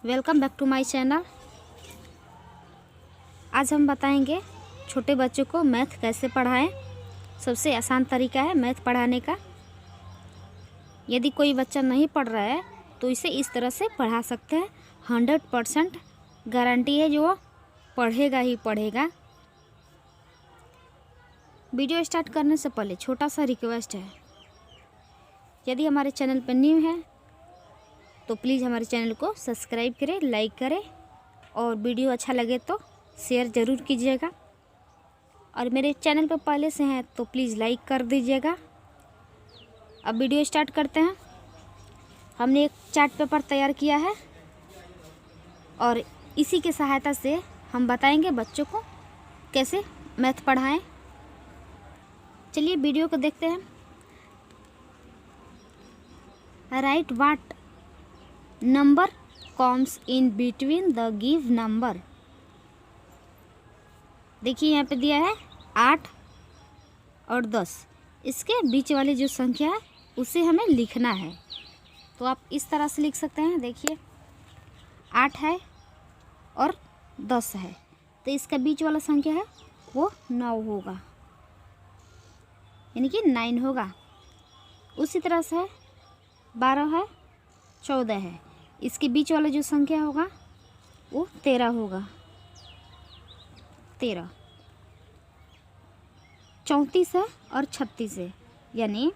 Welcome back to my channel. आज हम बताएंगे छोटे बच्चों को मैथ कैसे पढ़ाएं। सबसे आसान तरीका है मैथ पढ़ाने का। यदि कोई बच्चा नहीं पढ़ रहा है तो इसे इस तरह से पढ़ा सकते हैं। 100% गारंटी है जो वो पढ़ेगा ही पढ़ेगा। वीडियो स्टार्ट करने से पहले छोटा सा रिक्वेस्ट है, यदि हमारे चैनल पर न्यू है तो प्लीज़ हमारे चैनल को सब्सक्राइब करें, लाइक करें और वीडियो अच्छा लगे तो शेयर ज़रूर कीजिएगा। और मेरे चैनल पर पहले से हैं तो प्लीज़ लाइक कर दीजिएगा। अब वीडियो स्टार्ट करते हैं। हमने एक चार्ट पेपर तैयार किया है और इसी की सहायता से हम बताएंगे बच्चों को कैसे मैथ पढ़ाएं। चलिए वीडियो को देखते हैं। Right what number comes in between the give number. देखिए यहाँ पे दिया है 8 और 10। इसके बीच वाली जो संख्या है उसे हमें लिखना है। तो आप इस तरह से लिख सकते हैं। देखिए 8 है और 10 है, तो इसका बीच वाला संख्या है वो 9 होगा, यानी कि 9 होगा। उसी तरह से 12 है, 14 है, इसके बीच वाला जो संख्या होगा वो 13 होगा। 13, 34 है और 36 है, यानी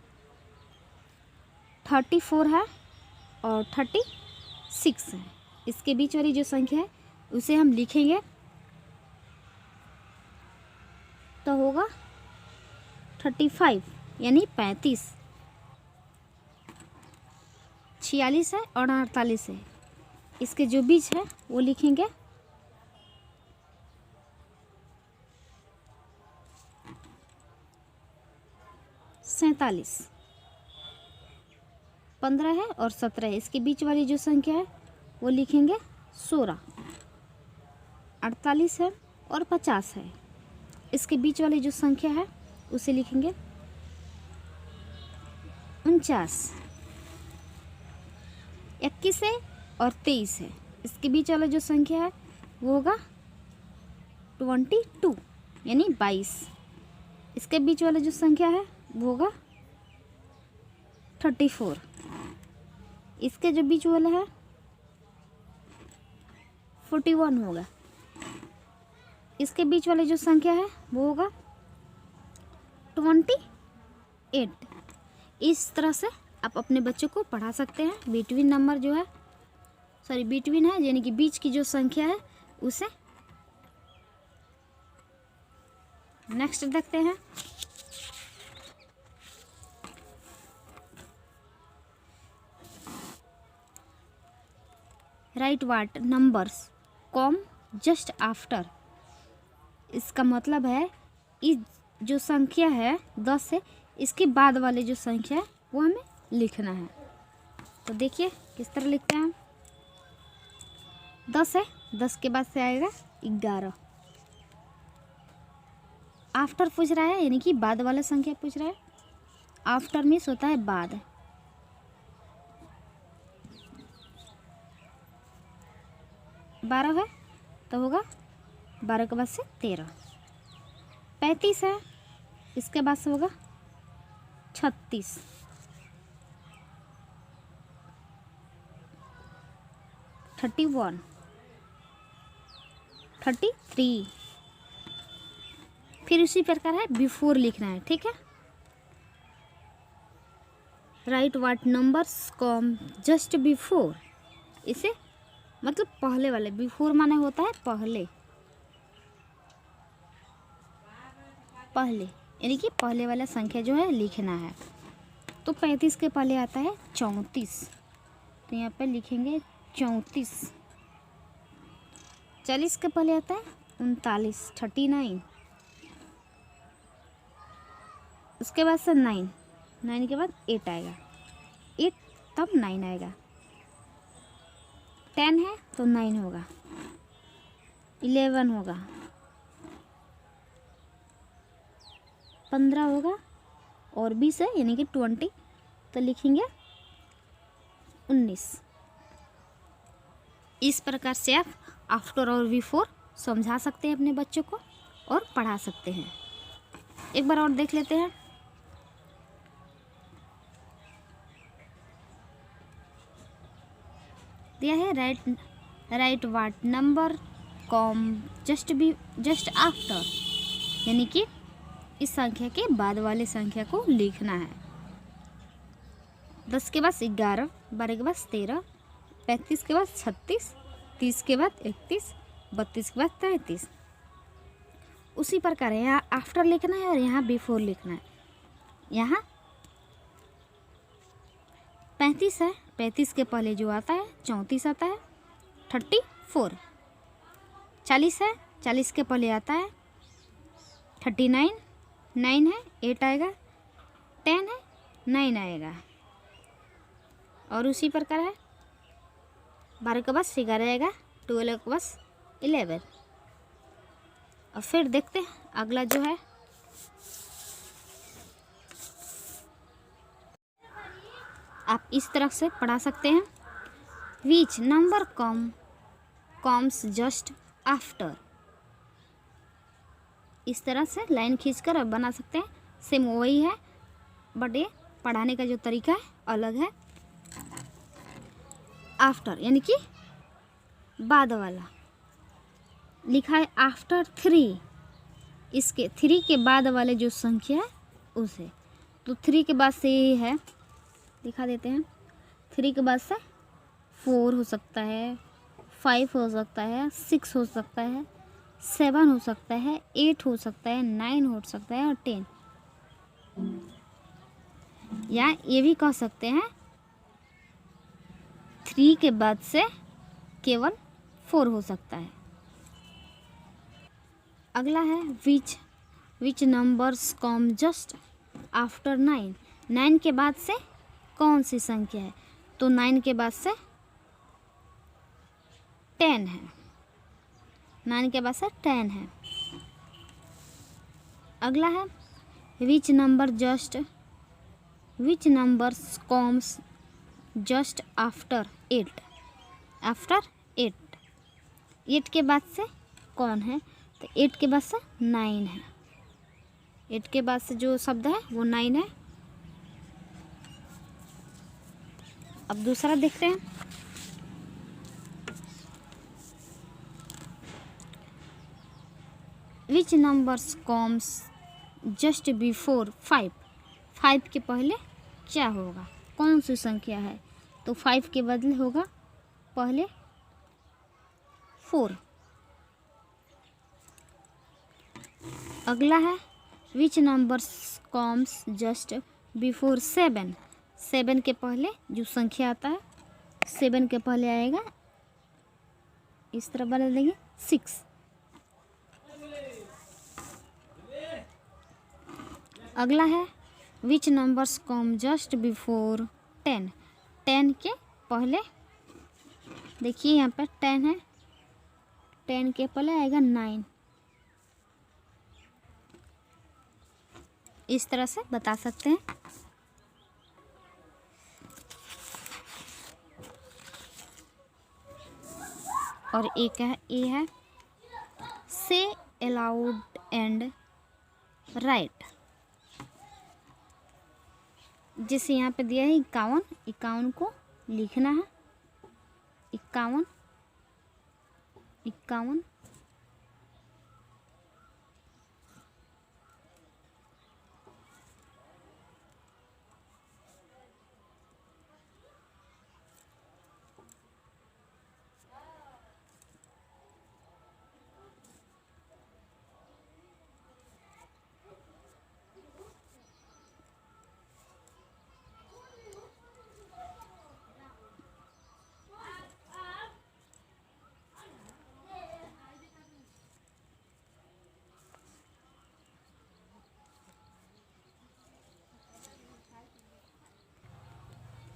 34 है और 36 है। इसके बीच वाली जो संख्या है उसे हम लिखेंगे तो होगा 35, यानी 35। 46 है और 48 है, इसके जो बीच है वो लिखेंगे 47। 15 है और 17 है, इसके बीच वाली जो संख्या है वो लिखेंगे 16। 48 है और 50 है, इसके बीच वाली जो संख्या है उसे लिखेंगे 49। 21 है और 23 है, इसके बीच वाला जो संख्या है वो होगा 22, यानी 22। इसके बीच वाला जो संख्या है वो होगा 34। इसके जो बीच वाला है 41 होगा। इसके बीच वाली जो संख्या है वो होगा 28। इस तरह से आप अपने बच्चों को पढ़ा सकते हैं। बिटवीन नंबर जो है, बिटवीन है यानी कि बीच की जो संख्या है उसे। नेक्स्ट देखते हैं। Right what numbers com just after. इसका मतलब है इस जो संख्या है 10 है, इसके बाद वाले जो संख्या है वो हमें लिखना है। तो देखिए किस तरह लिखते हैं हम। 10 है, 10 के बाद से आएगा 11। आफ्टर पूछ रहा है, यानी कि बाद वाला संख्या पूछ रहा है। आफ्टर मीन्स होता है बाद। 12 है तो होगा 12 के बाद से 13। 35 है, इसके बाद से होगा 36। 31, 33। फिर उसी प्रकार है बिफोर लिखना है, ठीक है। Right what numbers come just before. इसे मतलब पहले वाले, बिफोर माने होता है पहले, पहले यानी कि पहले वाला संख्या जो है लिखना है। तो 35 के पहले आता है 34, तो यहाँ पे लिखेंगे 34। 40 के पहले आता है 39, 39। उसके बाद से 9, 9 के बाद 8 आएगा, 8 तब 9 आएगा। 10 है तो 9 होगा, 11 होगा, 15 होगा और 20 है यानी कि 20, तो लिखेंगे 19। इस प्रकार से आप आफ्टर और बिफोर समझा सकते हैं अपने बच्चों को और पढ़ा सकते हैं। एक बार और देख लेते हैं। दिया है right what number com just after, यानी कि इस संख्या के बाद वाले संख्या को लिखना है। 10 के बाद 11, 12 के बाद 13, 35 के बाद 36, 30 के बाद 31, 32 के बाद 33। उसी प्रकार यहाँ आफ्टर लिखना है और यहाँ बिफोर लिखना है। यहाँ 35 है, 35 के पहले जो आता है 34 आता है, 34। 40 है, 40 के पहले आता है 39, 9 है 8 आएगा, 10 है 9 आएगा। और उसी प्रकार है 12 के बाद 11 आएगा, 12 के बाद 11। और फिर देखते हैं अगला जो है आप इस तरह से पढ़ा सकते हैं। Which number comes just after, इस तरह से लाइन खींचकर आप बना सकते हैं। सेम वही है बट ये पढ़ाने का जो तरीका है अलग है। आफ्टर यानी कि बाद वाला लिखा है आफ्टर 3, इसके 3 के बाद वाले जो संख्या है उसे, तो 3 के बाद से ये है, दिखा देते हैं। 3 के बाद से 4 हो सकता है, 5 हो सकता है, 6 हो सकता है, 7 हो सकता है, 8 हो सकता है, 9 हो सकता है और 10। या ये भी कह सकते हैं 3 के बाद से केवल 4 हो सकता है। अगला है which numbers come just after 9, 9 के बाद से कौन सी संख्या है, तो 9 के बाद से 10 है, 9 के बाद से 10 है। अगला है which numbers comes just after 8, after 8 के बाद से कौन है, तो 8 के बाद से 9 है, 8 के बाद से जो शब्द है वो 9 है। अब दूसरा देखते हैं। विच नंबर्स कम्स जस्ट बिफोर 5, 5 के पहले क्या होगा, कौन सी संख्या है, तो 5 के बदले होगा पहले 4। अगला है which numbers comes just before 7, 7 के पहले जो संख्या आता है 7 के पहले आएगा, इस तरह बदल देंगे 6। अगला है which numbers come just before 10, 10 के पहले, देखिए यहाँ पर 10 है, 10 के पहले आएगा 9। इस तरह से बता सकते हैं। और एक है ए है से अलाउड एंड राइट, जैसे यहाँ पे दिया है 51, 51 को लिखना है 51, 51।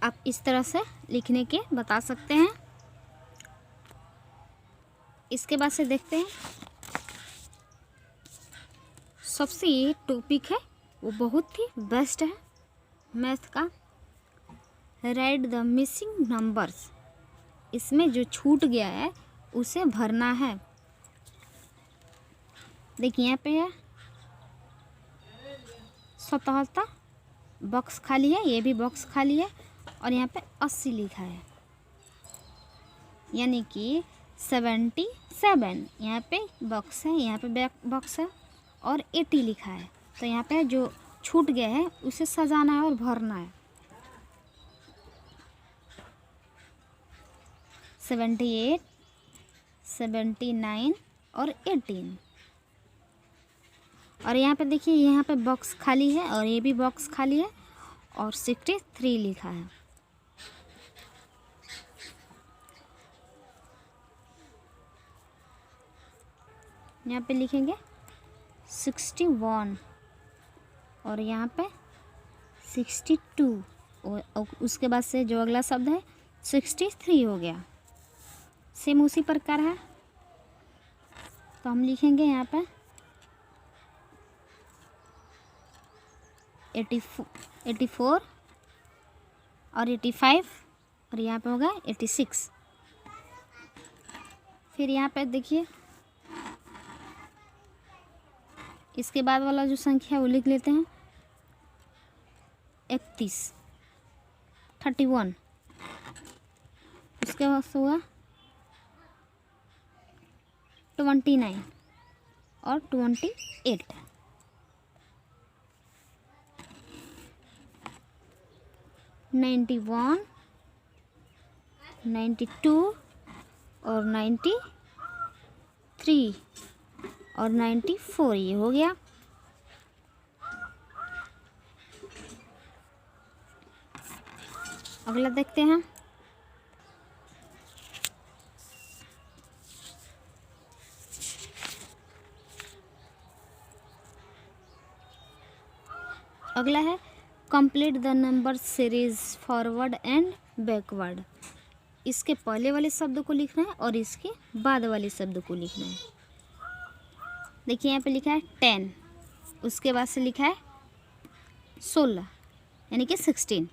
आप इस तरह से लिखने के बता सकते हैं। इसके बाद से देखते हैं सबसे ये टॉपिक है वो बहुत ही बेस्ट है मैथ का। राइट द मिसिंग नंबर्स, इसमें जो छूट गया है उसे भरना है। देखिए यहाँ पे है 77, बॉक्स खाली है, ये भी बॉक्स खाली है, और यहाँ पे 80 लिखा है, यानी कि 77। यहाँ पे बॉक्स है, यहाँ पे बॉक्स है, और 80 लिखा है। तो यहाँ पे जो छूट गया है उसे सजाना है और भरना है। 78, 79 और 18। और यहाँ पे देखिए, यहाँ पे बॉक्स खाली है और ये भी बॉक्स खाली है, और 63 लिखा है। यहाँ पे लिखेंगे 61, और यहाँ पे 62, और उसके बाद से जो अगला शब्द है 63 हो गया। सेम उसी प्रकार है, तो हम लिखेंगे यहाँ पे 84 और 85, और यहाँ पे होगा 86। फिर यहाँ पे देखिए, इसके बाद वाला जो संख्या है वो लिख लेते हैं 31, 31। उसके बाद होगा 29 और 28। 91, 92 और 93 और 94, ये हो गया। अगला देखते हैं। अगला है complete the number series forward and backward. इसके पहले वाले शब्द को लिखना है और इसके बाद वाले शब्द को लिखना है। देखिए यहाँ पे लिखा है 10, उसके बाद से लिखा है 16, यानी कि 16।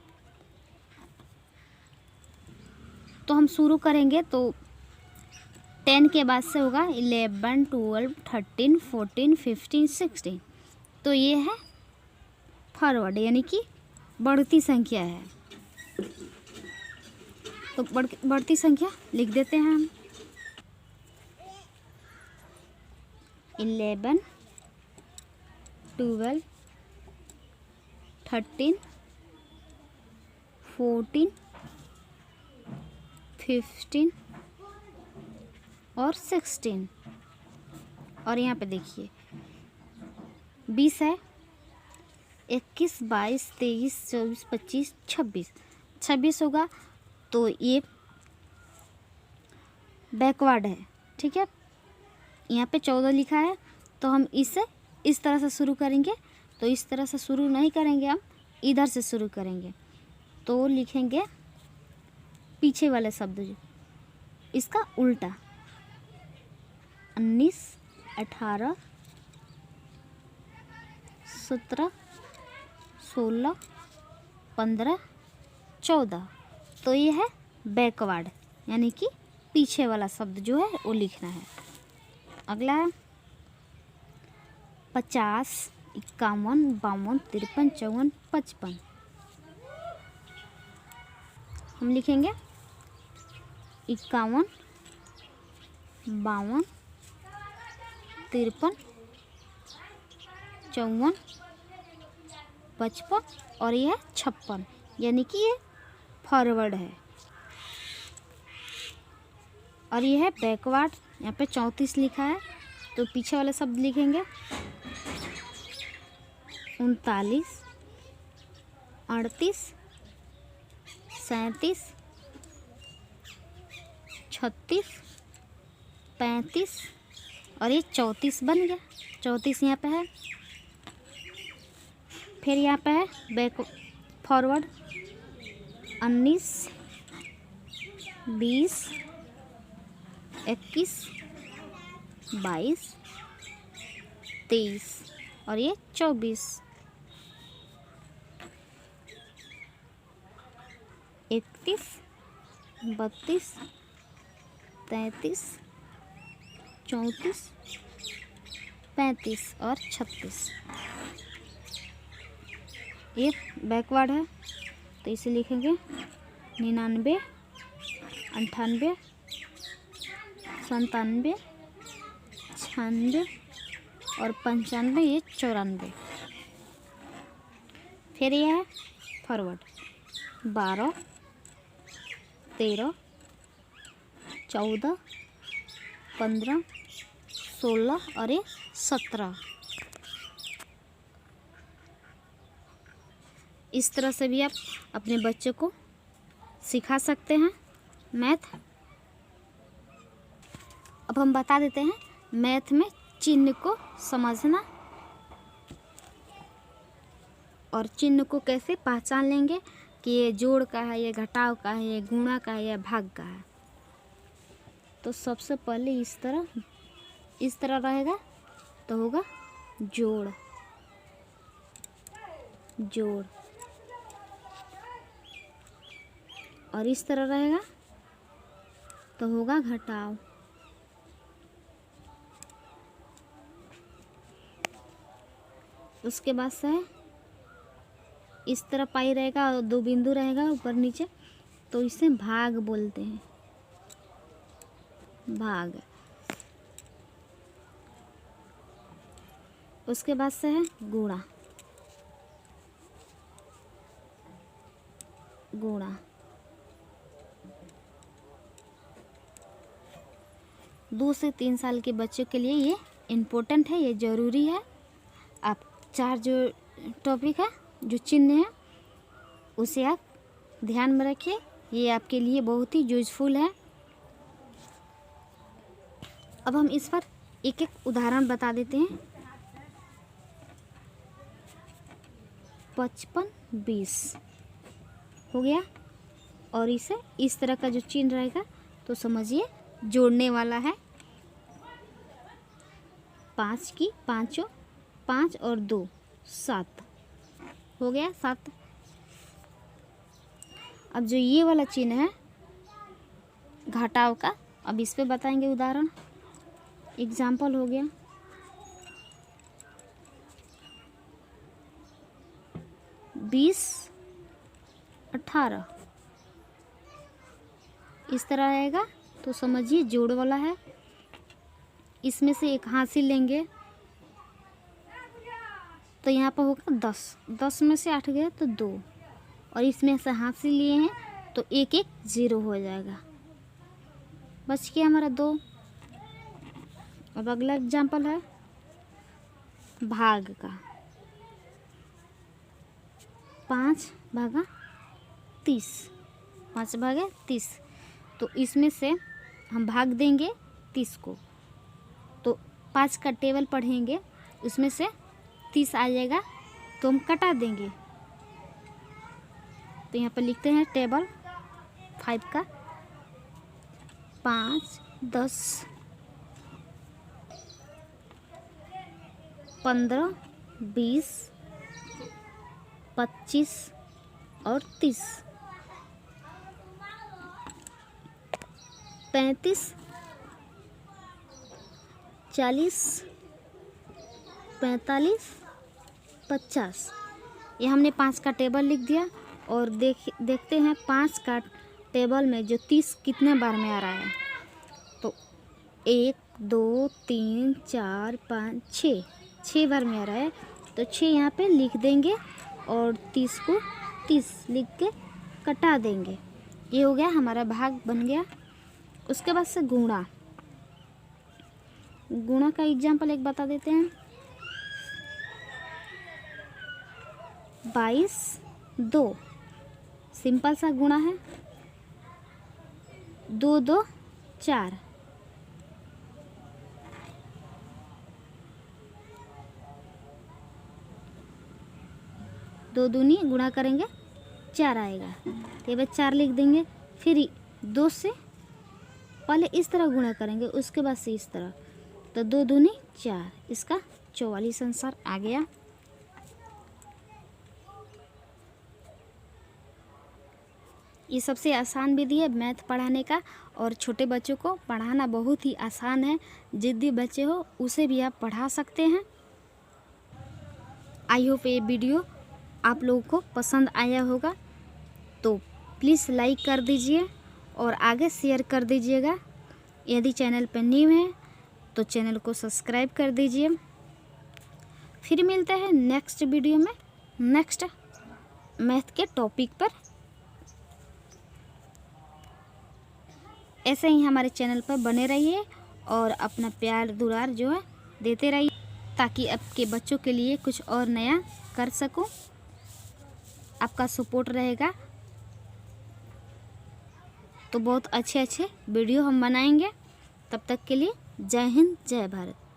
तो हम शुरू करेंगे तो 10 के बाद से होगा 11, 12, 13, 14, 15, 16। तो ये है फॉरवर्ड, यानी कि बढ़ती संख्या है। तो बढ़ती संख्या लिख देते हैं हम। 11, 12, 13, 14, 15 और 16। और यहाँ पे देखिए 20 है, 21, 22, 23, 24, 25, 26। 26 होगा तो ये बैकवर्ड है, ठीक है। यहाँ पे 14 लिखा है, तो हम इसे इस तरह से शुरू करेंगे। तो इस तरह से शुरू नहीं करेंगे, हम इधर से शुरू करेंगे। तो लिखेंगे पीछे वाले शब्द जो इसका उल्टा। 19, 18, 17, 16, 15, 14। तो ये है बैकवर्ड, यानी कि पीछे वाला शब्द जो है वो लिखना है। अगला है 50, 51, 52, 53, 54, 55। हम लिखेंगे 51, 52, 53, 54, 55 और यह 56, यानी कि ये फॉरवर्ड है। और ये है बैकवर्ड। यहाँ पे 34 लिखा है, तो पीछे वाले शब्द लिखेंगे 39, 38, 37, 36, 35 और ये 34 बन गया। 34 यहाँ पे है। फिर यहाँ पे है बैक फॉरवर्ड 19, 20, 21, 22, 23 और ये 24। 31, 32, 33, 34, 35 और 36। ये बैकवर्ड है तो इसे लिखेंगे 99, 98, 97, 96 और 95, ये 94। फिर ये है फॉरवर्ड 12, 13, 14, 15, 16 और ये 17। इस तरह से भी आप अपने बच्चों को सिखा सकते हैं मैथ। अब हम बता देते हैं मैथ में चिन्ह को समझना और चिन्ह को कैसे पहचान लेंगे कि ये जोड़ का है, ये घटाव का है, ये गुणा का है, ये भाग का है। तो सबसे पहले इस तरह रहेगा तो होगा जोड़, जोड़। और इस तरह रहेगा तो होगा घटाव। उसके बाद से इस तरह पाई रहेगा और 2 बिंदु रहेगा ऊपर नीचे, तो इसे भाग बोलते हैं, भाग। उसके बाद से है गुणा, गुणा। 2 से 3 साल के बच्चों के लिए ये इम्पोर्टेंट है, ये ज़रूरी है। आप 4 जो टॉपिक है, जो चिन्ह है, उसे आप ध्यान में रखिए, ये आपके लिए बहुत ही यूजफुल है। अब हम इस पर एक एक उदाहरण बता देते हैं। 55, 20 हो गया। और इसे इस तरह का जो चिन्ह रहेगा तो समझिए जोड़ने वाला है। 5 की पाँचों, 5 और 2 7 हो गया, 7। अब जो ये वाला चिन्ह है घटाव का, अब इस पे बताएंगे उदाहरण। एग्जाम्पल हो गया 20, 18 इस तरह रहेगा तो समझिए जोड़ वाला है। इसमें से एक हासिल लेंगे तो यहाँ पर होगा 10, 10 में से 8 गए तो 2, और इसमें से हासिल लिए हैं तो 1 1 0 हो जाएगा, बच गया हमारा 2। अब अगला एग्जाम्पल है भाग का। 5 भागा 30, 5 भागे 30, तो इसमें से हम भाग देंगे 30 को, तो 5 का टेबल पढ़ेंगे, उसमें से 30 आ जाएगा तो हम कटा देंगे। तो यहाँ पर लिखते हैं टेबल 5 का 5, 10, 15, 20, 25 और 30, 35, 40, 45, 50। ये हमने 5 का टेबल लिख दिया और देखते हैं 5 का टेबल में जो 30 कितने बार में आ रहा है। तो 1, 2, 3, 4, 5, 6 बार में आ रहा है, तो 6 यहाँ पे लिख देंगे और 30 को 30 लिख के कटा देंगे। ये हो गया हमारा भाग बन गया। उसके बाद से गुणा, गुणा का एग्जाम्पल एक बता देते हैं। 22, 2 सिंपल सा गुणा है। 2, 2, 4, 2 दूनी गुणा करेंगे 4 आएगा, तो ये बार 4 लिख देंगे। फिर 2 से पहले इस तरह गुणा करेंगे, उसके बाद से इस तरह, तो 2 दूनी 4, इसका 44 आंसर आ गया। ये सबसे आसान विधि है मैथ पढ़ाने का, और छोटे बच्चों को पढ़ाना बहुत ही आसान है। जिद्दी बच्चे हो उसे भी आप पढ़ा सकते हैं। आई होप ये वीडियो आप लोगों को पसंद आया होगा, तो प्लीज़ लाइक कर दीजिए और आगे शेयर कर दीजिएगा। यदि चैनल पर न्यू है तो चैनल को सब्सक्राइब कर दीजिए। फिर मिलते हैं नेक्स्ट वीडियो में नेक्स्ट मैथ के टॉपिक पर। ऐसे ही हमारे चैनल पर बने रहिए और अपना प्यार दुलार जो है देते रहिए, ताकि आपके बच्चों के लिए कुछ और नया कर सकूं। आपका सपोर्ट रहेगा तो बहुत अच्छे वीडियो हम बनाएंगे। तब तक के लिए जय हिंद, जय भारत।